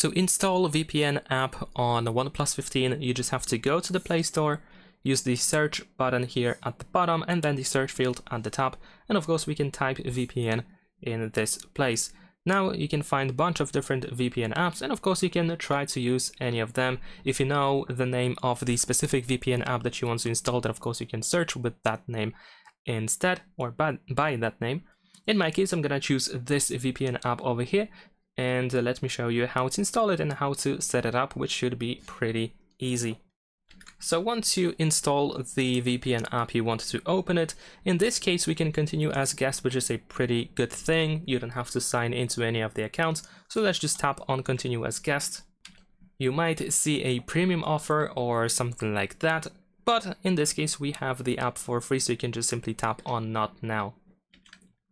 So install VPN app on OnePlus 15, you just have to go to the Play Store, use the search button here at the bottom and then the search field at the top, and of course we can type VPN in this place. Now you can find a bunch of different VPN apps, and of course you can try to use any of them. If you know the name of the specific VPN app that you want to install, then of course you can search with that name instead, or by that name. In my case, I'm gonna choose this VPN app over here, and let me show you how to install it and how to set it up, which should be pretty easy. So once you install the VPN app, you want to open it. In this case, we can continue as guest, which is a pretty good thing. You don't have to sign into any of the accounts. So let's just tap on continue as guest. You might see a premium offer or something like that, but in this case, we have the app for free, so you can just simply tap on not now.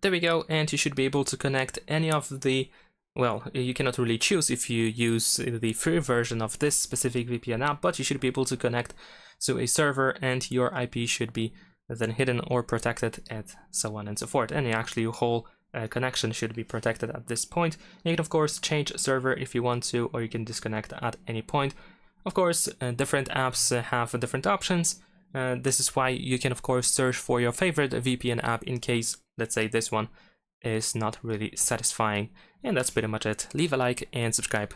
There we go, and you should be able to connect any of the, well, you cannot really choose if you use the free version of this specific VPN app, but you should be able to connect to a server and your IP should be then hidden or protected, and so on and so forth. And actually your whole connection should be protected at this point. You can of course change server if you want to, or you can disconnect at any point. Of course, different apps have different options. This is why you can of course search for your favorite VPN app in case, let's say, this one is not really satisfying. And that's pretty much it. Leave a like and subscribe.